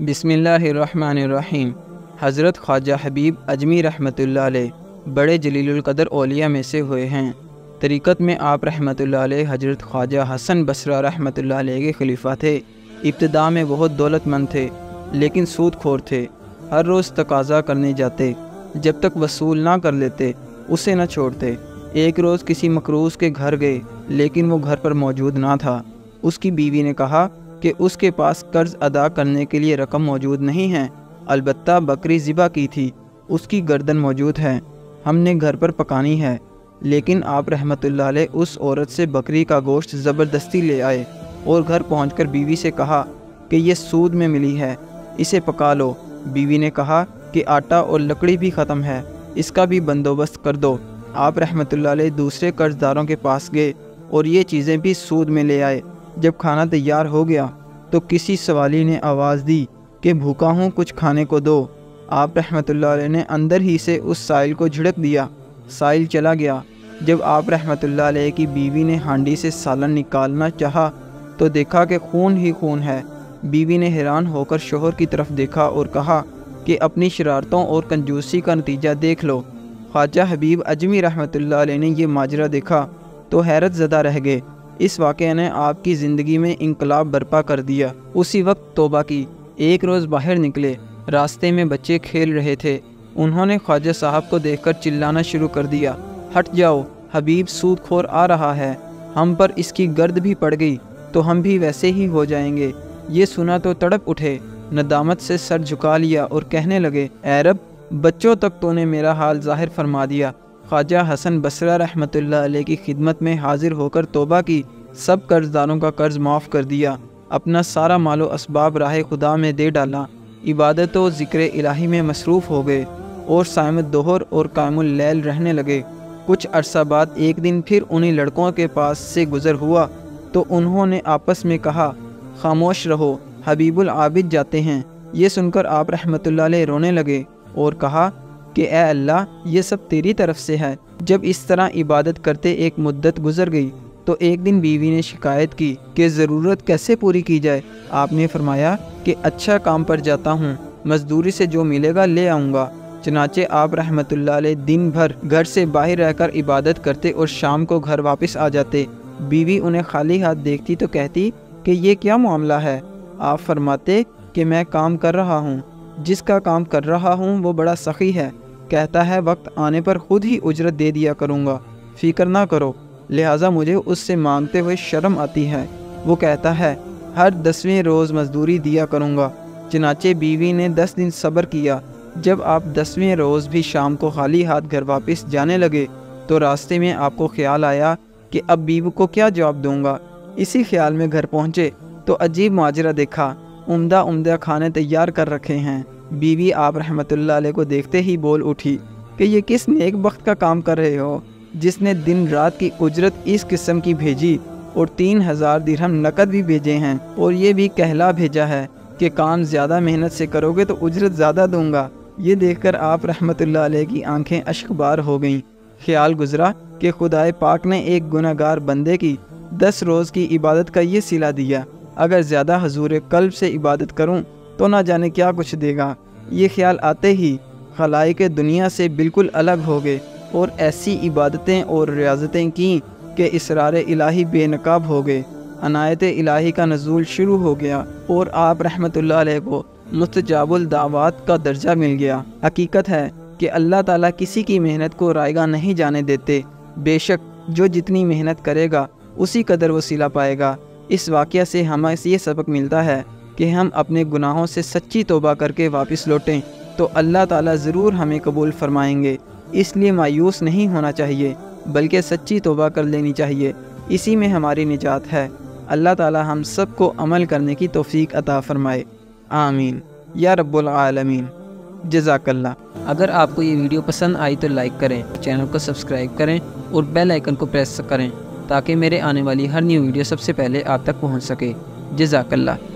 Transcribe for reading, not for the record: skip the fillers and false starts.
بسم اللہ الرحمن الرحیم۔ حضرت خواجہ حبیب اجمی رحمۃ اللہ علیہ بڑے جلیل القدر اولیاء میں سے ہوئے ہیں۔ طریقت میں آپ رحمۃ اللہ علیہ حضرت خواجہ حسن بصرہ رحمۃ اللہ علیہ کے خلیفہ تھے۔ ابتدا میں بہت دولت مند تھے لیکن سود خور تھے۔ ہر روز تقاضا کرنے جاتے، جب تک وصول نہ کر لیتے اسے نہ چھوڑتے۔ ایک روز کسی مقروض کے گھر گئے لیکن وہ گھر پر موجود نہ تھا۔ اس کی بیوی نے کہا کہ اس کے پاس قرض ادا کرنے کے لیے رقم موجود نہیں ہے، البتہ بکری ذبح کی تھی، اس کی گردن موجود ہے، ہم نے گھر پر پکانی ہے۔ لیکن آپ رحمۃ اللہ علیہ اس عورت سے بکری کا گوشت زبردستی لے آئے اور گھر پہنچ کر بیوی سے کہا کہ یہ سود میں ملی ہے، اسے پکا لو۔ بیوی نے کہا کہ آٹا اور لکڑی بھی ختم ہے، اس کا بھی بندوبست کر دو۔ آپ رحمۃ اللہ علیہ دوسرے قرض داروں کے پاس گئے اور یہ چیزیں بھی سود میں لے آئے۔ جب کھانا تیار ہو گیا تو کسی سوالی نے آواز دی کہ بھوکا ہوں، کچھ کھانے کو دو۔ آپ رحمۃ اللہ علیہ نے اندر ہی سے اس سائل کو جھڑک دیا، سائل چلا گیا۔ جب آپ رحمۃ اللہ علیہ کی بیوی نے ہانڈی سے سالن نکالنا چاہا تو دیکھا کہ خون ہی خون ہے۔ بیوی نے حیران ہو کر شوہر کی طرف دیکھا اور کہا کہ اپنی شرارتوں اور کنجوسی کا نتیجہ دیکھ لو۔ خواجہ حبیب اجمی رحمۃ اللہ علیہ نے یہ ماجرا دیکھا تو حیرت زدہ رہ گئے۔ اس واقعے نے آپ کی زندگی میں انقلاب برپا کر دیا۔ اسی وقت توبہ کی۔ ایک روز باہر نکلے، راستے میں بچے کھیل رہے تھے، انہوں نے خواجہ صاحب کو دیکھ کر چلانا شروع کر دیا، ہٹ جاؤ، حبیب سود خور آ رہا ہے، ہم پر اس کی گرد بھی پڑ گئی تو ہم بھی ویسے ہی ہو جائیں گے۔ یہ سنا تو تڑپ اٹھے، ندامت سے سر جھکا لیا اور کہنے لگے، اے رب، بچوں تک تو نے میرا حال ظاہر فرما دیا۔ خواجہ حسن بصرہ رحمۃ اللہ علیہ کی خدمت میں حاضر ہو کر توبہ کی، سب قرض داروں کا قرض معاف کر دیا، اپنا سارا مال و اسباب راہ خدا میں دے ڈالا، عبادت و ذکر الہی میں مصروف ہو گئے اور صائم الظہر اور قائم اللیل رہنے لگے۔ کچھ عرصہ بعد ایک دن پھر انہی لڑکوں کے پاس سے گزر ہوا تو انہوں نے آپس میں کہا، خاموش رہو، حبیب العابد جاتے ہیں۔ یہ سن کر آپ رحمۃ اللہ علیہ رونے لگے اور کہا کہ اے اللہ، یہ سب تیری طرف سے ہے۔ جب اس طرح عبادت کرتے ایک مدت گزر گئی تو ایک دن بیوی نے شکایت کی کہ ضرورت کیسے پوری کی جائے۔ آپ نے فرمایا کہ اچھا کام پر جاتا ہوں، مزدوری سے جو ملے گا لے آؤں گا۔ چنانچہ آپ رحمۃ اللہ علیہ دن بھر گھر سے باہر رہ کر عبادت کرتے اور شام کو گھر واپس آ جاتے۔ بیوی انہیں خالی ہاتھ دیکھتی تو کہتی کہ یہ کیا معاملہ ہے؟ آپ فرماتے کہ میں کام کر رہا ہوں، جس کا کام کر رہا ہوں وہ بڑا سخی ہے، کہتا ہے وقت آنے پر خود ہی اجرت دے دیا کروں گا، فکر نہ کرو، لہٰذا مجھے اس سے مانگتے ہوئے شرم آتی ہے۔ وہ کہتا ہے ہر 10ویں روز مزدوری دیا کروں گا۔ چنانچہ بیوی نے 10 دن صبر کیا۔ جب آپ 10ویں روز بھی شام کو خالی ہاتھ گھر واپس جانے لگے تو راستے میں آپ کو خیال آیا کہ اب بیوی کو کیا جواب دوں گا۔ اسی خیال میں گھر پہنچے تو عجیب ماجرا دیکھا، عمدہ کھانے تیار کر رکھے ہیں۔ بیوی آپ رحمۃ اللہ علیہ کو دیکھتے ہی بول اٹھی کہ یہ کس نیک بخت کا کام کر رہے ہو، جس نے دن رات کی اجرت اس قسم کی بھیجی اور 3000 درہم نقد بھی بھیجے ہیں، اور یہ بھی کہلا بھیجا ہے کہ کام زیادہ محنت سے کرو گے تو اجرت زیادہ دوں گا۔ یہ دیکھ کر آپ رحمۃ اللہ علیہ کی آنکھیں اشک بار ہو گئیں۔ خیال گزرا کہ خدائے پاک نے ایک گناہ گار بندے کی 10 روز کی عبادت کا یہ صلہ دیا، اگر زیادہ حضور قلب سے عبادت کروں تو نہ جانے کیا کچھ دے گا۔ یہ خیال آتے ہی خلائق دنیا سے بالکل الگ ہو گئے اور ایسی عبادتیں اور ریاضتیں کیں کہ اسرار الہی بے نقاب ہو گئے، عنایت الہی کا نزول شروع ہو گیا اور آپ رحمۃ اللہ علیہ کو مستجاب الدعوات کا درجہ مل گیا۔ حقیقت ہے کہ اللہ تعالیٰ کسی کی محنت کو رائگاں نہیں جانے دیتے، بے شک جو جتنی محنت کرے گا اسی قدر وسیلہ پائے گا۔ اس واقعہ سے ہمیں یہ سبق ملتا ہے کہ ہم اپنے گناہوں سے سچی توبہ کر کے واپس لوٹیں تو اللہ تعالیٰ ضرور ہمیں قبول فرمائیں گے۔ اس لیے مایوس نہیں ہونا چاہیے بلکہ سچی توبہ کر لینی چاہیے، اسی میں ہماری نجات ہے۔ اللہ تعالیٰ ہم سب کو عمل کرنے کی توفیق عطا فرمائے، آمین یا رب العالمین۔ جزاک اللہ۔ اگر آپ کو یہ ویڈیو پسند آئی تو لائک کریں، چینل کو سبسکرائب کریں اور بیل آئیکن کو پریس کریں تاکہ میرے آنے والی ہر نیو ویڈیو سب سے پہلے آپ تک پہنچ سکے۔ جزاک اللہ۔